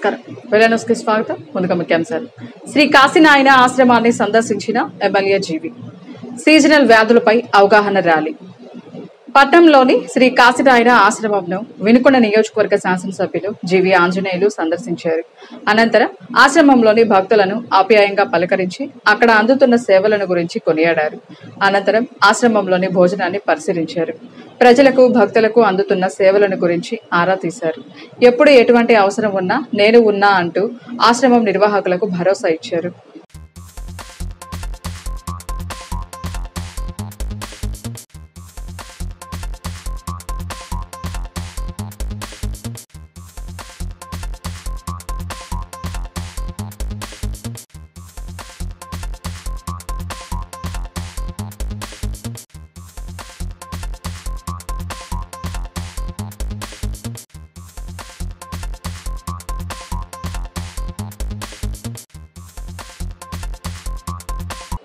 నమస్కారం. వెలనస్కి స్వాగతం. ముందుగా ముఖ్యాంశాలు. శ్రీ కాశీనాయన ఆశ్రమాన్ని సందర్శించిన ఎమ్మెల్యే జీవి. సీజనల్ వ్యాధులపై అవగాహన ర్యాలీ. పట్టణంలోని శ్రీ కాశీనాయన ఆశ్రమంను వినుకొండ నియోజకవర్గ శాసనసభ్యులు జీవి ఆంజనేయులు సందర్శించారు. అనంతరం ఆశ్రమంలోని భక్తులను ఆప్యాయంగా పలకరించి అక్కడ అందుతున్న సేవలను గురించి కొనియాడారు. అనంతరం ఆశ్రమంలోని భోజనాన్ని పరిశీలించారు. ప్రజలకు భక్తులకు అందుతున్న సేవలను గురించి ఆరా తీశారు. ఎప్పుడు ఎటువంటి అవసరం ఉన్నా నేను ఉన్నా అంటూ ఆశ్రమం నిర్వాహకులకు భరోసా ఇచ్చారు.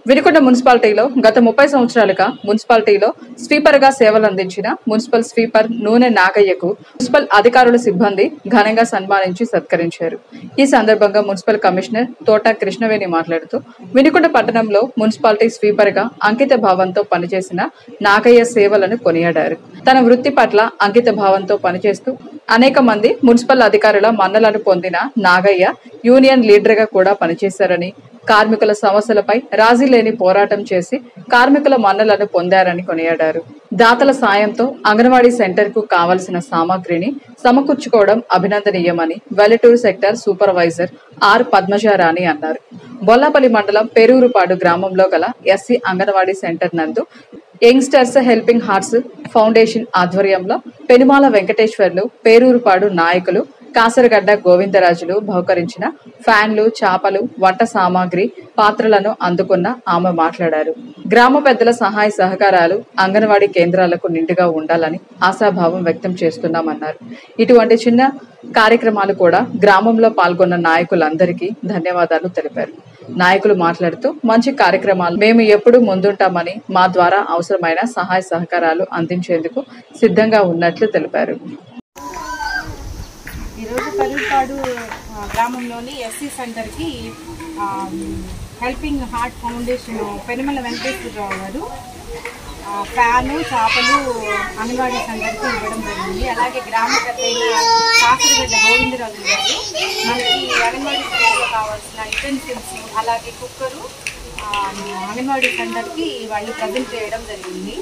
వినుకొండ మున్సిపాలిటీలో గత 30 సంవత్సరాలుగా మున్సిపాలిటీలో స్వీపర్ గా సేవలు అందించిన మున్సిపల్ స్వీపర్ నూనె నాగయ్యకు మున్సిపల్ అధికారుల సిబ్బంది ఘనంగా సన్మానించి సత్కరించారు. ఈ సందర్భంగా మున్సిపల్ కమిషనర్ తోట కృష్ణవేణి మాట్లాడుతూ వినుకొండ పట్టణంలో మున్సిపాలిటీ స్వీపర్ గా అంకిత భావంతో పనిచేసిన నాగయ్య సేవలను కొనియాడారు. తన వృత్తి పట్ల అంకిత భావంతో పనిచేస్తూ అనేక మంది మున్సిపల్ అధికారుల మన్నలను పొందిన నాగయ్య యూనియన్ లీడర్ గా కూడా పనిచేశారని, కార్మికుల సమస్యలపై రాజీ లేని పోరాటం చేసి కార్మికుల మన్నలను పొందారని కొనియాడారు. దాతల సాయంతో అంగన్వాడీ సెంటర్ కు కావలసిన సామాగ్రిని సమకూర్చుకోవడం అభినందనీయమని Vellaturu sector supervisor are Padmaja Rani అన్నారు. బొల్లాపల్లి మండలం పేరూరుపాడు గ్రామంలో గల ఎస్సీ అంగన్వాడీ సెంటర్ నందు యంగ్స్టర్స్ హెల్పింగ్ హార్ట్స్ ఫౌండేషన్ ఆధ్వర్యంలో పెనుమాల వెంకటేశ్వర్లు, పేరూరుపాడు నాయకులు కాసరగడ్డ గోవిందరాజులు బహుకరించిన ఫ్యాన్లు, చాపలు, వంట సామాగ్రి, పాత్రలను అందుకున్న ఆమె మాట్లాడారు. గ్రామ పెద్దల సహాయ సహకారాలు అంగన్వాడీ కేంద్రాలకు నిండుగా ఉండాలని ఆశాభావం వ్యక్తం చేస్తున్నామన్నారు. ఇటువంటి చిన్న కార్యక్రమాలు కూడా గ్రామంలో పాల్గొన్న నాయకులందరికీ ధన్యవాదాలు తెలిపారు. నాయకులు మాట్లాడుతూ మంచి కార్యక్రమాలు మేము ఎప్పుడూ ముందుంటామని, మా ద్వారా అవసరమైన సహాయ సహకారాలు అందించేందుకు సిద్ధంగా ఉన్నట్లు తెలిపారు. ఈరోజు పరుపాడు గ్రామంలోని ఎస్సీ సెంటర్కి helping heart foundation Penumala Venkateswararao గారు ఫ్యాను, చేపలు అంగన్వాడీ సెంటర్కి ఇవ్వడం జరిగింది. అలాగే గ్రామ పెద్దయిన కాసరగడ్డ గోవిందరాజు గారు మనకి అంగన్వాడీ సెంటర్లో కావాల్సిన యుటెన్సిల్స్, అలాగే కుక్కరు అంగన్వాడీ సెంటర్కి వాళ్ళు ప్రజెంట్ చేయడం జరిగింది.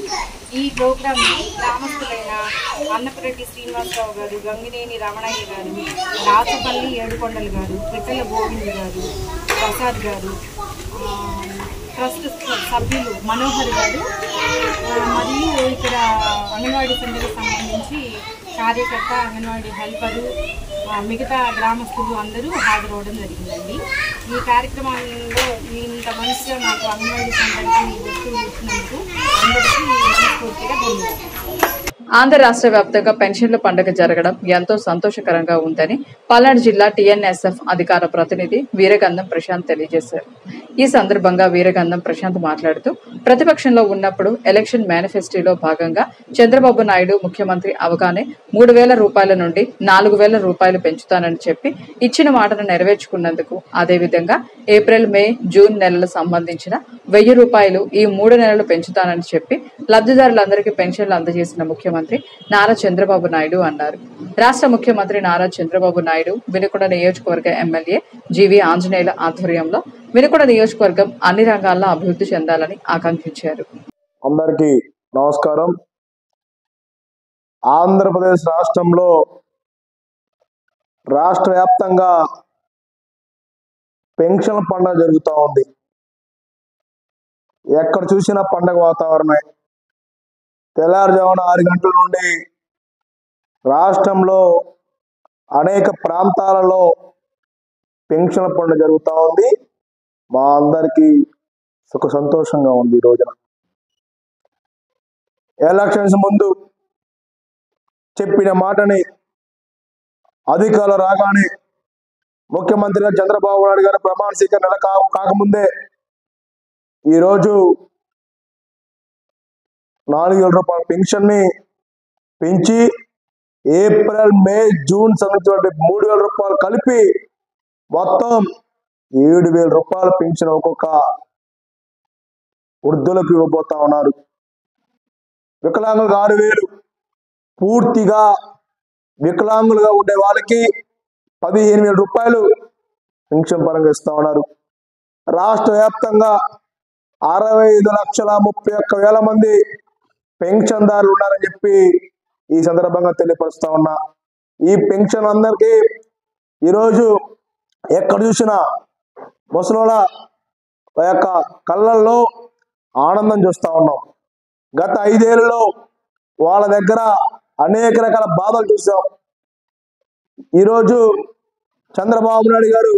ఈ ప్రోగ్రామ్ని గ్రామస్తులైన అన్నపురెడ్డి శ్రీనివాసరావు గారు, గంగినేని రమణయ్య గారు, రాచపల్లి ఏడుకొండలు గారు, పిట్టల గోవింద్ గారు, ప్రసాద్ గారు, ట్రస్ట్ సభ్యులు మనోహర్ గారు మరియు ఇక్కడ అంగన్వాడీ సెంటర్కి సంబంధించి కార్యకర్త, అంగన్వాడీ హెల్పరు, మిగతా గ్రామస్తులు అందరూ హాజరవడం జరిగిందండి. ఈ కార్యక్రమంలో ఇంత మంచిగా నాకు అంగన్వాడీ సెంటర్కి వస్తువులు ఇచ్చినందుకు అందరికీ మనస్ఫూర్తిగా ధన్యవాదాలు. ఆంధ్ర రాష్ట్ర వ్యాప్తంగా పెన్షన్ల పండుగ జరగడం ఎంతో సంతోషకరంగా ఉందని పల్నాడు జిల్లా టీఎన్ఎస్ఎఫ్ అధికార ప్రతినిధి వీరగంధం ప్రశాంత్ తెలియజేశారు. ఈ సందర్భంగా వీరగంధం ప్రశాంత్ మాట్లాడుతూ ప్రతిపక్షంలో ఉన్నప్పుడు ఎలక్షన్ మేనిఫెస్టోలో భాగంగా చంద్రబాబు నాయుడు ముఖ్యమంత్రి అవగానే 3,000 రూపాయల నుండి 4,000 రూపాయలు పెంచుతానని చెప్పి ఇచ్చిన మాటను నెరవేర్చుకున్నందుకు, అదేవిధంగా ఏప్రిల్, మే, జూన్ నెలలకు సంబంధించిన 1,000 రూపాయలు ఈ 3 నెలలు పెంచుతానని చెప్పి లబ్ధిదారులందరికీ పెన్షన్లు అందజేసిన ముఖ్యమంత్రి నారా చంద్రబాబు నాయుడు అన్నారు. రాష్ట్ర ముఖ్యమంత్రి నారా చంద్రబాబు నాయుడు వినుకొండ నియోజకవర్గ ఎమ్మెల్యే జీవి ఆంజనేయుల ఆధ్వర్యంలో వినుకొండ నియోజకవర్గం అన్ని రంగాల్లో అభివృద్ధి చెందాలని ఆకాంక్షించారు. అందరికీ నమస్కారం. ఆంధ్రప్రదేశ్ రాష్ట్రంలో రాష్ట్ర వ్యాప్తంగా పెన్షన్ పండుగ జరుగుతూ ఉంది. ఎక్కడ చూసినా పండుగ వాతావరణమే. తెల్లారుజామున 6 గంటల నుండి రాష్ట్రంలో అనేక ప్రాంతాలలో పెన్షన్ పండుగ జరుగుతూ ఉంది. మా అందరికీ సుఖ సంతోషంగా ఉంది. ఈ రోజున ఎలక్షన్స్ ముందు చెప్పిన మాటని అధికారులు రాగానే ముఖ్యమంత్రిగా చంద్రబాబు నాయుడు గారు ప్రమాణ స్వీకరణ కాకముందే ఈరోజు 4,000 రూపాయల పెన్షన్ ని పెంచి ఏప్రిల్, మే, జూన్ సంబంధించిన 3,000 రూపాయలు కలిపి మొత్తం 7,000 రూపాయలు పెన్షన్ ఒక్కొక్క వృద్ధులకు ఇవ్వబోతా ఉన్నారు. వికలాంగులకు 6,000, పూర్తిగా వికలాంగులుగా ఉండే వాళ్ళకి 15,000 రూపాయలు పెన్షన్ పరంగా ఇస్తా ఉన్నారు. రాష్ట్ర వ్యాప్తంగా 65,31,000 మంది పెన్షన్దారులు ఉన్నారని చెప్పి ఈ సందర్భంగా తెలియపరుస్తా ఉన్నా. ఈ పెన్షన్ అందరికీ ఈరోజు ఎక్కడ చూసినా ముసలోళ్ళ యొక్క కళ్ళల్లో ఆనందం చూస్తా ఉన్నాం. గత 5 ఏళ్లలో వాళ్ళ దగ్గర అనేక రకాల బాధలు చూసాం. ఈరోజు చంద్రబాబు నాయుడు గారు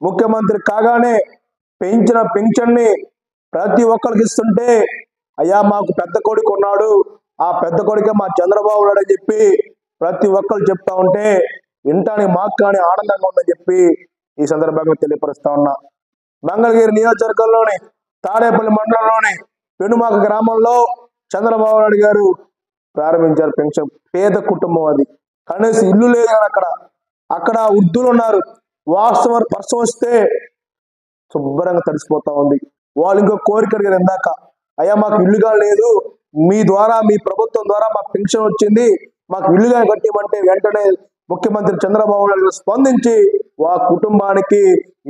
ముఖ్యమంత్రి కాగానే పెంచిన పెన్షన్ని ప్రతి ఒక్కరికి ఇస్తుంటే, అయ్యా మాకు పెద్ద కొడుకు ఉన్నాడు, ఆ పెద్ద కొడుకే మా చంద్రబాబు నాయుడు అని చెప్పి ప్రతి ఒక్కరు చెప్తా ఉంటే వింటానికి మాకు కానీ ఆనందంగా ఉందని చెప్పి ఈ సందర్భంగా తెలియపరుస్తా ఉన్నా. మంగళగిరి నియోజకవర్గంలోని తాడేపల్లి మండలంలోని పెనుమాక గ్రామంలో చంద్రబాబు నాయుడు గారు ప్రారంభించారు పెన్షన్. పేద కుటుంబం అది, కనీసం ఇల్లు లేదు. అక్కడ వృద్ధులు ఉన్నారు. వాస్తవం వర్షం వస్తే శుభ్రంగా తడిసిపోతా ఉంది. వాళ్ళు ఇంకో కోరిక అడిగారు ఇందాక, అయ్యా మాకు ఇల్లుగా లేదు, మీ ద్వారా మీ ప్రభుత్వం ద్వారా మాకు పెన్షన్ వచ్చింది, మాకు ఇల్లుగా కట్టిమంటే వెంటనే ముఖ్యమంత్రి చంద్రబాబు నాయుడు స్పందించి ఆ కుటుంబానికి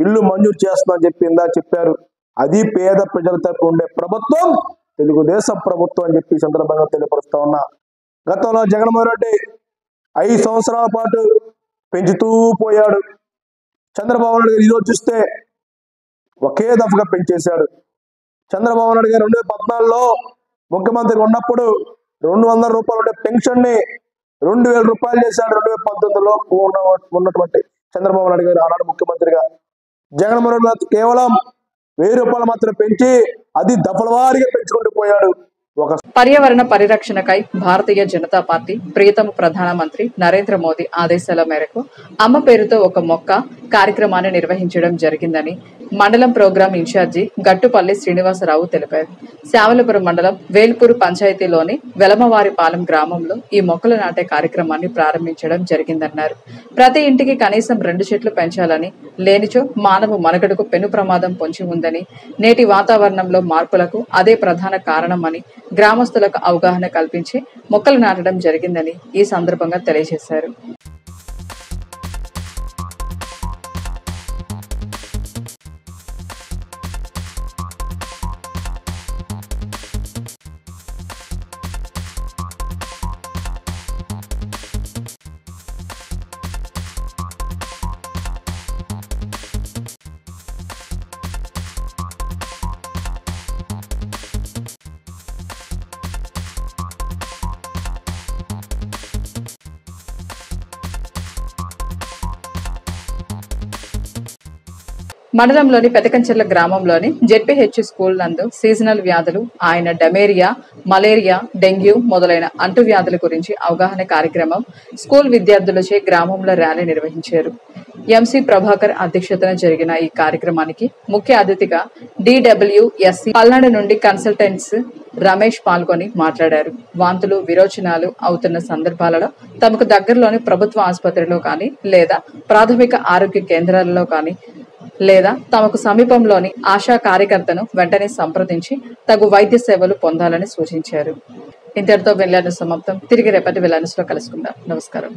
ఇల్లు మంజూరు చేస్తుందని చెప్పి చెప్పారు. అది పేద ప్రజల తరపు ఉండే ప్రభుత్వం తెలుగుదేశం ప్రభుత్వం అని చెప్పి సందర్భంగా తెలియపరుస్తా ఉన్నా. గతంలో జగన్మోహన్ రెడ్డి 5 సంవత్సరాల పాటు పెంచుతూ పోయాడు. చంద్రబాబు నాయుడు గారు ఈరోజు చూస్తే ఒకే దఫగా పెంచేశాడు. చంద్రబాబు నాయుడు గారు 2014లో ముఖ్యమంత్రిగా ఉన్నప్పుడు 200 రూపాయలు ఉండే పెన్షన్ని 2,000 రూపాయలు చేశాడు. 2019లో ఉన్నటువంటి చంద్రబాబు నాయుడు గారు ఆనాడు ముఖ్యమంత్రిగా. జగన్మోహన్ రెడ్డి గారు కేవలం 1000 రూపాయలు మాత్రం పెంచి అది దఫలవారీగా పెంచుకుంటూ పోయాడు. పర్యావరణ పరిరక్షణకై భారతీయ జనతా పార్టీ ప్రియతమ ప్రధానమంత్రి నరేంద్ర మోదీ ఆదేశాల మేరకు అమ్మ పేరుతో ఒక మొక్క కార్యక్రమాన్ని నిర్వహించడం జరిగిందని మండలం ప్రోగ్రాం ఇన్ఛార్జి గట్టుపల్లి శ్రీనివాసరావు తెలిపారు. శావలపురం మండలం వేల్పూరు పంచాయతీలోని వెలమవారిపాలెం గ్రామంలో ఈ మొక్కలు నాటే కార్యక్రమాన్ని ప్రారంభించడం జరిగిందన్నారు. ప్రతి ఇంటికి కనీసం 2 చెట్లు పెంచాలని, లేనిచో మానవ మనుగడకు పెను ప్రమాదం పొంచి ఉందని, నేటి వాతావరణంలో మార్పులకు అదే ప్రధాన కారణమని గ్రామస్తులకు అవగాహన కల్పించి మొక్కలు నాటడం జరిగిందని ఈ సందర్భంగా తెలియజేశారు. మండలంలోని పెదకంచెర్ల గ్రామంలోని జెడ్పీహెచ్ స్కూల్ నందు సీజనల్ వ్యాధులు ఆయన డమేరియా, మలేరియా, డెంగ్యూ మొదలైన అంటువ్యాధుల గురించి అవగాహన కార్యక్రమం స్కూల్ విద్యార్థులచే గ్రామంలో ర్యాలీ నిర్వహించారు. ఎంసీ ప్రభాకర్ అధ్యక్షతన జరిగిన ఈ కార్యక్రమానికి ముఖ్య అతిథిగా DWSC పల్నాడు నుండి కన్సల్టెంట్స్ రమేష్ పాల్గొని మాట్లాడారు. వాంతులు, విరోచనాలు అవుతున్న సందర్భాలలో తమకు దగ్గరలోని ప్రభుత్వ ఆసుపత్రిలో కానీ లేదా ప్రాథమిక ఆరోగ్య కేంద్రాలలో కానీ లేదా తమకు సమీపంలోని ఆశా కార్యకర్తను వెంటనే సంప్రదించి తగు వైద్య సేవలు పొందాలని సూచించారు. ఇంతటితో వెళ్లాను సమాప్తం. తిరిగి రేపటి వెళ్లానులో కలుసుకుందాం. నమస్కారం.